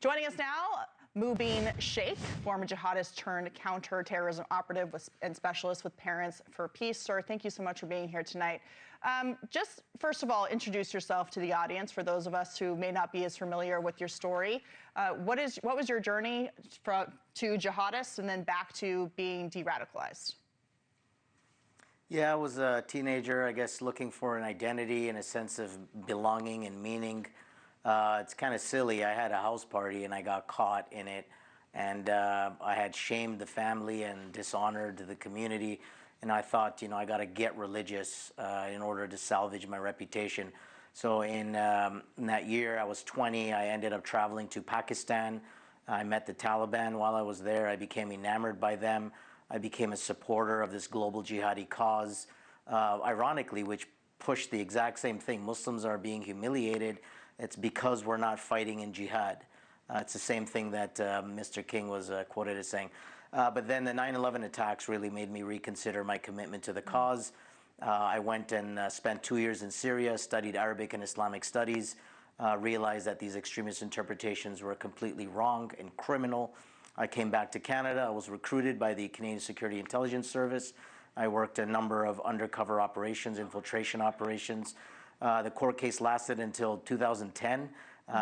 Joining us now, Mubin Shaikh, former jihadist turned counterterrorism operative and specialist with Parents for Peace. Sir, thank you so much for being here tonight. Just first of all, introduce yourself to the audience for those of us who may not be as familiar with your story. What was your journey to jihadists and then back to being de-radicalized? Yeah, I was a teenager, I guess, looking for an identity and a sense of belonging and meaning. It's kind of silly. I had a house party and I got caught in it, and I had shamed the family and dishonored the community, and I thought, I got to get religious in order to salvage my reputation. So in that year, I was 20, I ended up traveling to Pakistan. I met the Taliban while I was there. I became enamored by them. I became a supporter of this global jihadi cause, ironically, which pushed the exact same thing. Muslims are being humiliated. It's because we're not fighting in jihad. It's the same thing that Mr. King was quoted as saying. But then the 9/11 attacks really made me reconsider my commitment to the cause. I went and spent 2 years in Syria, studied Arabic and Islamic studies, realized that these extremist interpretations were completely wrong and criminal. I came back to Canada. I was recruited by the Canadian Security Intelligence Service. I worked a number of undercover operations, infiltration operations. The court case lasted until 2010.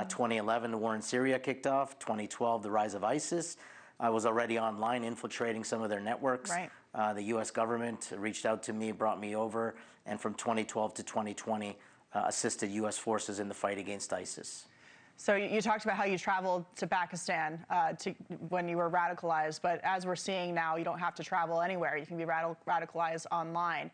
2011, the war in Syria kicked off. 2012, the rise of ISIS. I was already online infiltrating some of their networks. Right. The U.S. government reached out to me, brought me over, and from 2012 to 2020, assisted U.S. forces in the fight against ISIS. So you talked about how you traveled to Pakistan when you were radicalized, but as we're seeing now, you don't have to travel anywhere. You can be radicalized online.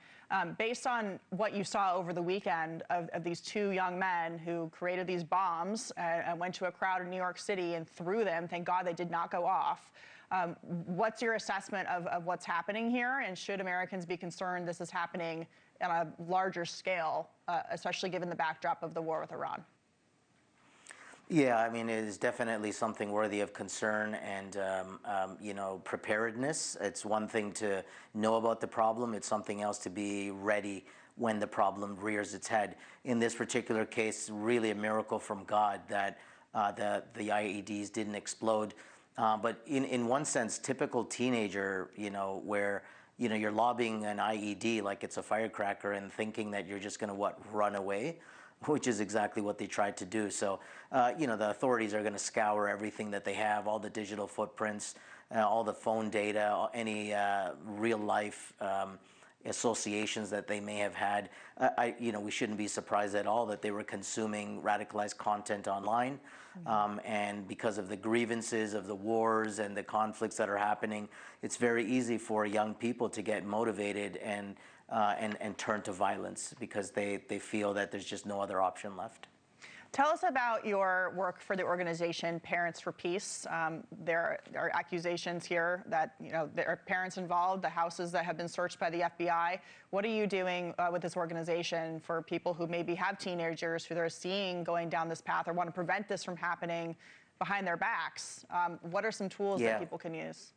Based on what you saw over the weekend of these two young men who created these bombs and went to a crowd in New York City and threw them, thank God they did not go off. What's your assessment of what's happening here, and should Americans be concerned this is happening on a larger scale, especially given the backdrop of the war with Iran? Yeah, I mean, it is definitely something worthy of concern and, preparedness. It's one thing to know about the problem. It's something else to be ready when the problem rears its head. In this particular case, really a miracle from God that the IEDs didn't explode. But in one sense, typical teenager, where, you're lobbing an IED like it's a firecracker and thinking that you're just going to, run away, which is exactly what they tried to do. So, the authorities are going to scour everything that they have, all the digital footprints, all the phone data, any real-life associations that they may have had. We shouldn't be surprised at all that they were consuming radicalized content online. And because of the grievances of the wars and the conflicts that are happening, it's very easy for young people to get motivated and turn to violence because they feel that there's just no other option left. Tell us about your work for the organization Parents for Peace. There are accusations here that there are parents involved, the houses that have been searched by the FBI. What are you doing with this organization for people who maybe have teenagers who they're seeing going down this path or want to prevent this from happening behind their backs? What are some tools that people can use?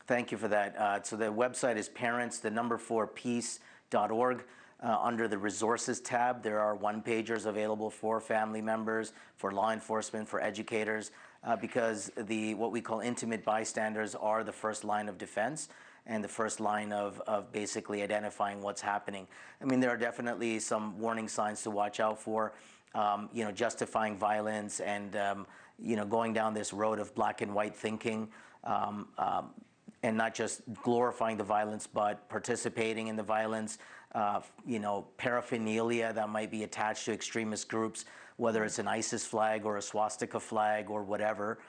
Thank you for that. So the website is parents4peace.org. Under the resources tab, there are one-pagers available for family members, for law enforcement, for educators, because what we call intimate bystanders are the first line of defense and the first line of basically identifying what's happening. I mean, there are definitely some warning signs to watch out for, justifying violence and, going down this road of black and white thinking. And not just glorifying the violence, but participating in the violence, paraphernalia that might be attached to extremist groups, whether it's an ISIS flag or a swastika flag or whatever.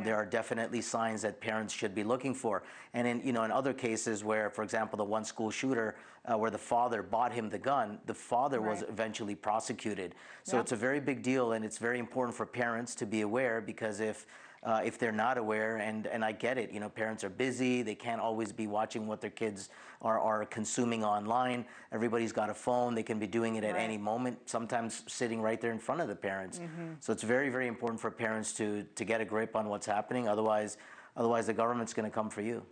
There are definitely signs that parents should be looking for. And in other cases where, for example, the one school shooter where the father bought him the gun, the father was eventually prosecuted. So it's a very big deal, and it's very important for parents to be aware, because if they're not aware, and I get it, parents are busy, they can't always be watching what their kids are consuming online. Everybody's got a phone, they can be doing it at any moment, sometimes sitting right there in front of the parents. So it's very, very important for parents to get a grip on what's happening, otherwise the government's going to come for you.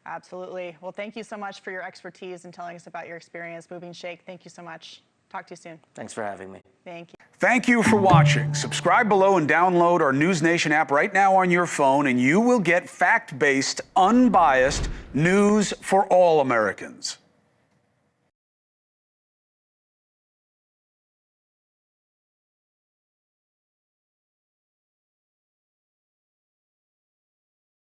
Absolutely. Well, thank you so much for your expertise and telling us about your experience. Mubin Shaikh, thank you so much. Talk to you soon. Thanks for having me. Thank you. Thank you for watching. Subscribe below and download our NewsNation app right now on your phone, and you will get fact-based, unbiased news for all Americans.